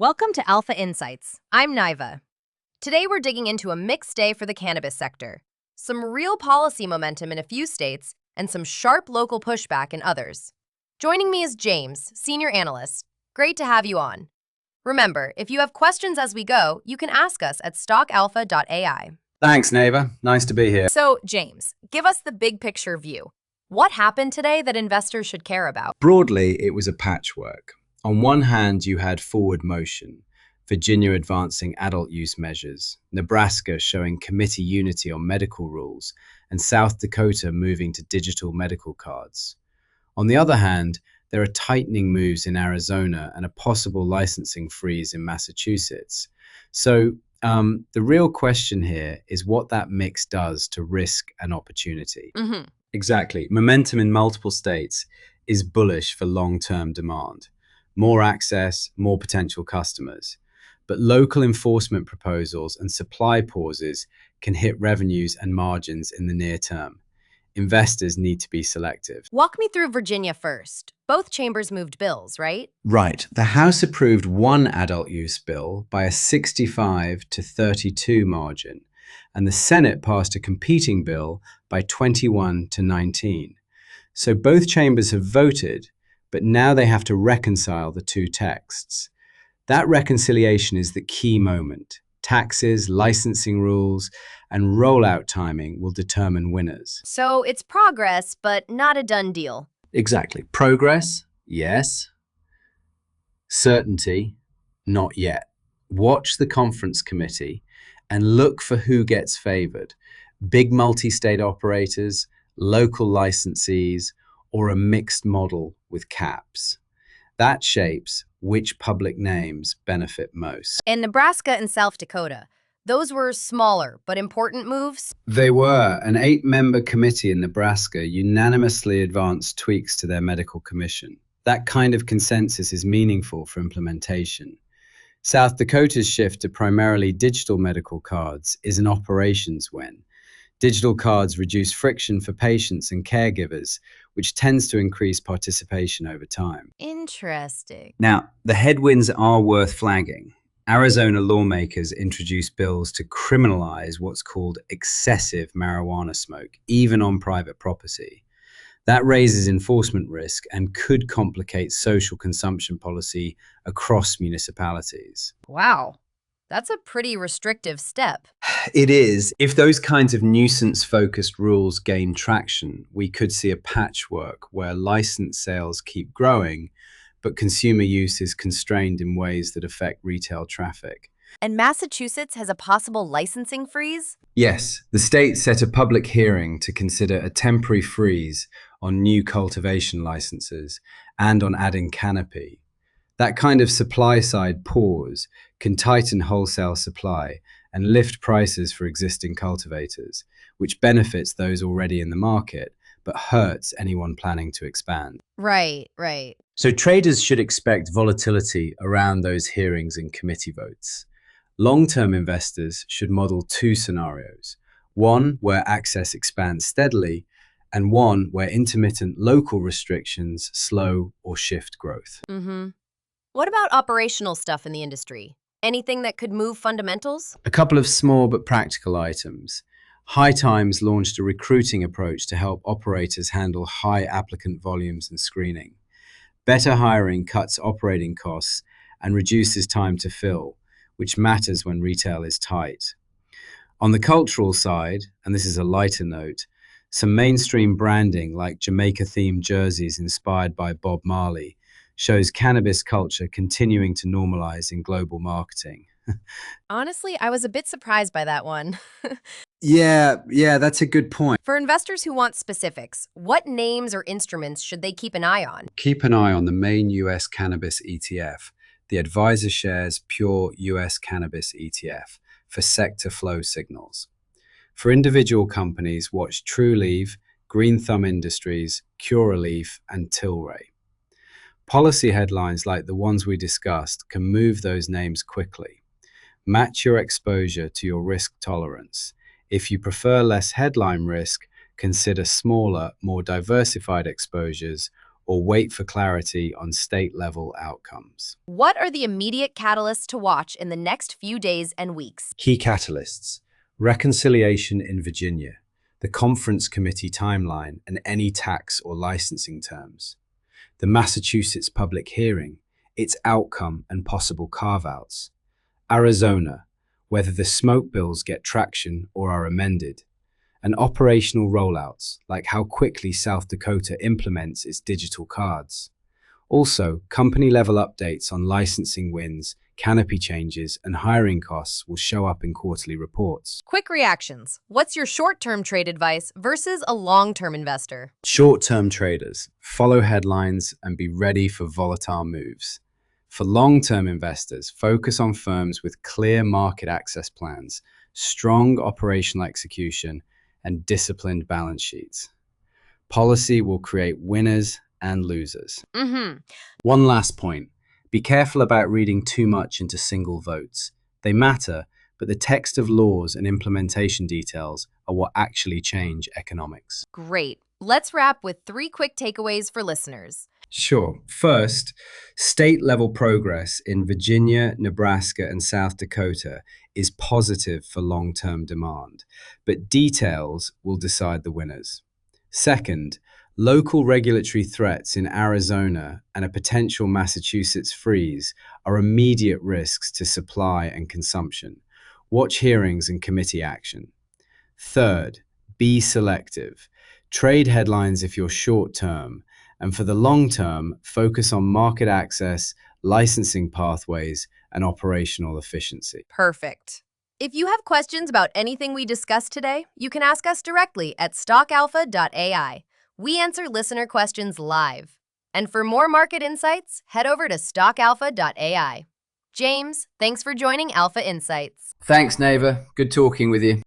Welcome to Alpha Insights. I'm Niva. Today we're digging into a mixed day for the cannabis sector. Some real policy momentum in a few states and some sharp local pushback in others. Joining me is James, Senior Analyst. Great to have you on. Remember, if you have questions as we go, you can ask us at stockalpha.ai. Thanks, Neva. Nice to be here. So, James, give us the big picture view. What happened today that investors should care about? Broadly, it was a patchwork. On one hand, you had forward motion, Virginia advancing adult use measures, Nebraska showing committee unity on medical rules, and South Dakota moving to digital medical cards. On the other hand, there are tightening moves in Arizona and a possible licensing freeze in Massachusetts. So the real question here is what that mix does to risk and opportunity. Exactly. Momentum in multiple states is bullish for long-term demand. More access, more potential customers. But local enforcement proposals and supply pauses can hit revenues and margins in the near term. Investors need to be selective. Walk me through Virginia first. Both chambers moved bills, right? Right. The House approved one adult use bill by a 65 to 32 margin, and the Senate passed a competing bill by 21 to 19. So both chambers have voted, but now they have to reconcile the two texts. That reconciliation is the key moment. Taxes, licensing rules, and rollout timing will determine winners. So it's progress, but not a done deal. Exactly. Progress, yes. Certainty, not yet. Watch the conference committee and look for who gets favored. Big multi-state operators, local licensees, or a mixed model with caps. That shapes which public names benefit most. In Nebraska and South Dakota, those were smaller but important moves. They were. An 8-member committee in Nebraska unanimously advanced tweaks to their medical commission. That kind of consensus is meaningful for implementation. South Dakota's shift to primarily digital medical cards is an operations win. Digital cards reduce friction for patients and caregivers, which tends to increase participation over time. Interesting. Now, the headwinds are worth flagging. Arizona lawmakers introduced bills to criminalize what's called excessive marijuana smoke, even on private property. That raises enforcement risk and could complicate social consumption policy across municipalities. Wow. That's a pretty restrictive step. It is. If those kinds of nuisance-focused rules gain traction, we could see a patchwork where license sales keep growing, but consumer use is constrained in ways that affect retail traffic. And Massachusetts has a possible licensing freeze? Yes, the state set a public hearing to consider a temporary freeze on new cultivation licenses and on adding canopy. That kind of supply-side pause can tighten wholesale supply and lift prices for existing cultivators, which benefits those already in the market, but hurts anyone planning to expand. Right. So traders should expect volatility around those hearings and committee votes. Long-term investors should model two scenarios, one where access expands steadily, and one where intermittent local restrictions slow or shift growth. What about operational stuff in the industry? Anything that could move fundamentals? A couple of small but practical items. High Times launched a recruiting approach to help operators handle high applicant volumes and screening. Better hiring cuts operating costs and reduces time to fill, which matters when retail is tight. On the cultural side, and this is a lighter note, some mainstream branding like Jamaica-themed jerseys inspired by Bob Marley shows cannabis culture continuing to normalize in global marketing. Honestly, I was a bit surprised by that one. Yeah, that's a good point. For investors who want specifics, what names or instruments should they keep an eye on? Keep an eye on the main US cannabis ETF, the Advisor Shares Pure US Cannabis ETF, for sector flow signals. For individual companies, watch Trulieve, Green Thumb Industries, Curaleaf, and Tilray. Policy headlines like the ones we discussed can move those names quickly. Match your exposure to your risk tolerance. If you prefer less headline risk, consider smaller, more diversified exposures or wait for clarity on state-level outcomes? What are the immediate catalysts to watch in the next few days and weeks? Key catalysts: reconciliation in Virginia, the conference committee timeline, and any tax or licensing terms. The Massachusetts public hearing, its outcome and possible carve-outs. Arizona, whether the smoke bills get traction or are amended. And operational rollouts, like how quickly South Dakota implements its digital cards. Also, company-level updates on licensing wins, canopy changes, and hiring costs will show up in quarterly reports. Quick reactions. What's your short-term trade advice versus a long-term investor? Short-term traders, follow headlines and be ready for volatile moves. For long-term investors, focus on firms with clear market access plans, strong operational execution, and disciplined balance sheets. Policy will create winners and losers. One last point. Be careful about reading too much into single votes. They matter, but the text of laws and implementation details are what actually change economics. Great. Let's wrap with 3 quick takeaways for listeners. Sure. First, state-level progress in Virginia, Nebraska, and South Dakota is positive for long-term demand, but details will decide the winners. Second, local regulatory threats in Arizona and a potential Massachusetts freeze are immediate risks to supply and consumption. Watch hearings and committee action. Third, be selective. Trade headlines if you're short-term, and for the long term, focus on market access, licensing pathways, and operational efficiency. Perfect. If you have questions about anything we discussed today, you can ask us directly at stockalpha.ai. We answer listener questions live. And for more market insights, head over to stockalpha.ai. James, thanks for joining Alpha Insights. Thanks, Neva. Good talking with you.